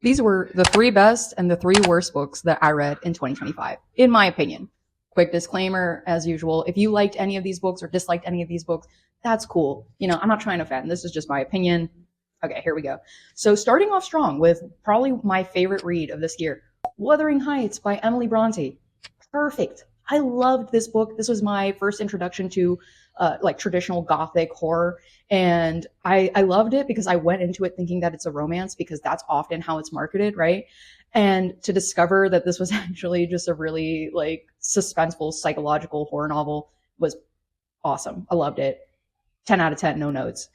These were the 3 best and the 3 worst books that I read in 2025, in my opinion. Quick disclaimer, as usual, if you liked any of these books or disliked any of these books, that's cool. I'm not trying to offend. This is just my opinion. Okay, here we go. So starting off strong with probably my favorite read of this year, Wuthering Heights by Emily Bronte. Perfect. I loved this book. This was my first introduction to like traditional gothic horror. And I loved it because I went into it thinking that it's a romance because that's often how it's marketed, right? And to discover that this was actually just a really like suspenseful psychological horror novel was awesome. I loved it. 10 out of 10, no notes.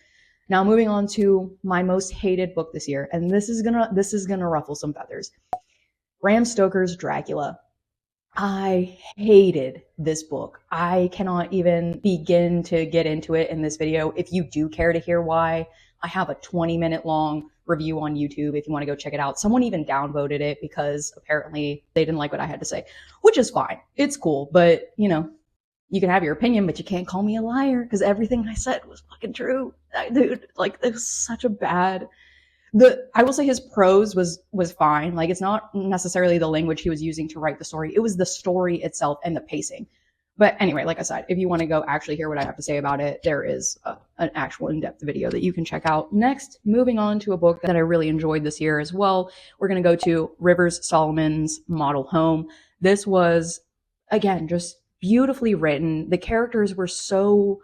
Now moving on to my most hated book this year, and this is gonna ruffle some feathers. Bram Stoker's Dracula. I hated this book. I cannot even begin to get into it in this video. If you do care to hear why, I have a 20-minute long review on YouTube if you want to go check it out. Someone even downvoted it because apparently they didn't like what I had to say, which is fine. It's cool, but you can have your opinion, but you can't call me a liar because everything I said was fucking true. Dude, like it was such a bad I will say his prose was fine. Like it's not necessarily the language he was using to write the story. It was the story itself and the pacing. But anyway, like I said, if you want to go actually hear what I have to say about it, there is an actual in-depth video that you can check out. Next, moving on to a book that I really enjoyed this year as well. We're going to go to Rivers Solomon's Model Home. This was, again, just beautifully written. The characters were so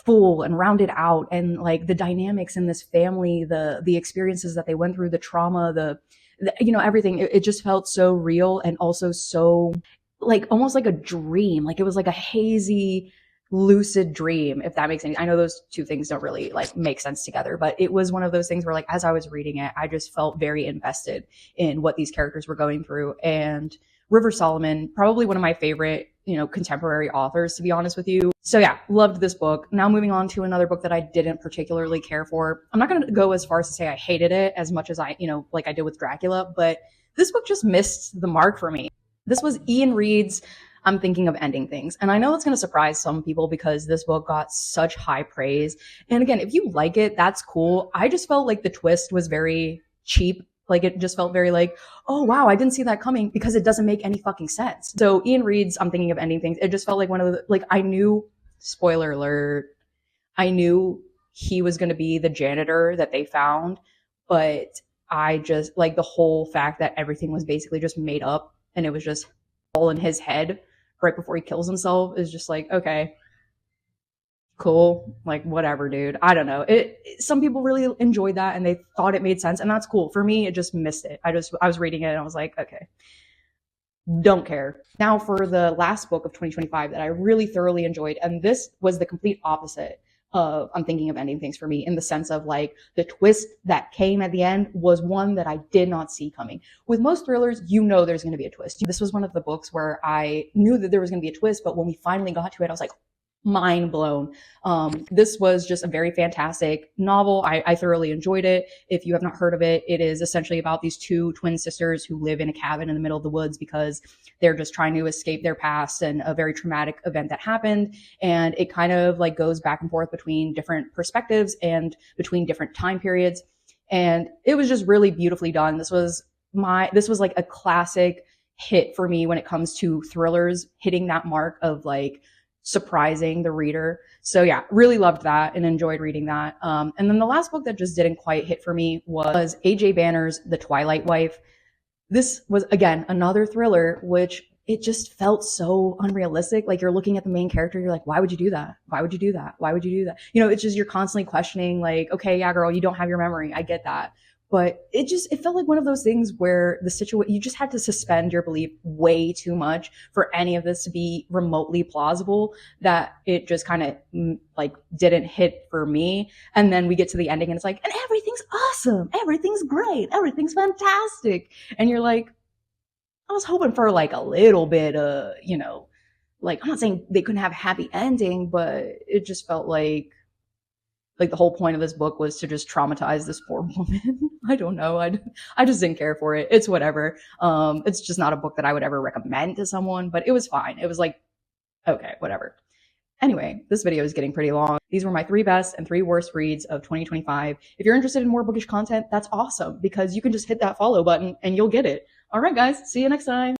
full and rounded out, and like the dynamics in this family, the experiences that they went through, the trauma, the everything, it just felt so real and also so like almost like a dream. Like it was like a hazy lucid dream, if that makes any. I know those two things don't really like make sense together, but it was one of those things where like as I was reading it, I just felt very invested in what these characters were going through. And River Solomon, probably one of my favorite contemporary authors, to be honest with you. So yeah, loved this book. Now moving on to another book that I didn't particularly care for. I'm not going to go as far as to say I hated it as much as I, like I did with Dracula, but this book just missed the mark for me. This was Ian Reid's I'm Thinking of Ending Things. And I know it's going to surprise some people because this book got such high praise. And again, if you like it, that's cool. I just felt like the twist was very cheap. Like it just felt very like, oh wow, I didn't see that coming because it doesn't make any fucking sense. So Ian Reid's I'm Thinking of Ending Things. It just felt like one of the, like I knew, spoiler alert, I knew he was going to be the janitor that they found, but I just like the whole fact that everything was basically just made up and it was just all in his head right before he kills himself is just like, okay, cool, like whatever, dude. I don't know. Some people really enjoyed that and they thought it made sense, and that's cool. For me, it just missed it. I was reading it and I was like, okay, don't care. Now for the last book of 2025 that I really thoroughly enjoyed, and this was the complete opposite of I'm Thinking of Ending Things for me, in the sense of like the twist that came at the end was one that I did not see coming. With most thrillers, there's going to be a twist. This was one of the books where I knew that there was going to be a twist, but when we finally got to it, I was like, mind blown. This was just a very fantastic novel. I thoroughly enjoyed it. If you have not heard of it, it is essentially about these two twin sisters who live in a cabin in the middle of the woods because they're just trying to escape their past and a very traumatic event that happened. And it kind of like goes back and forth between different perspectives and between different time periods. And it was just really beautifully done. This was like a classic hit for me when it comes to thrillers, hitting that mark of like surprising the reader. So yeah, really loved that and enjoyed reading that. And then the last book that just didn't quite hit for me was AJ Banner's The Twilight Wife. This was, again, another thriller, which it just felt so unrealistic. Like you're looking at the main character, you're like, why would you do that? Why would you do that? Why would you do that? It's just, you're constantly questioning like, okay, yeah, girl, you don't have your memory. I get that. But it felt like one of those things where you just had to suspend your belief way too much for any of this to be remotely plausible, that it just kind of like didn't hit for me. And then we get to the ending and it's like, and everything's awesome. Everything's great. Everything's fantastic. And you're like, I was hoping for like a little bit of, like, I'm not saying they couldn't have a happy ending, but it just felt like the whole point of this book was to just traumatize this poor woman. I don't know. I just didn't care for it. It's whatever. It's just not a book that I would ever recommend to someone, but it was fine. It was like, okay, whatever. Anyway, this video is getting pretty long. These were my 3 best and 3 worst reads of 2025. If you're interested in more bookish content, that's awesome because you can just hit that follow button and you'll get it. All right, guys, see you next time.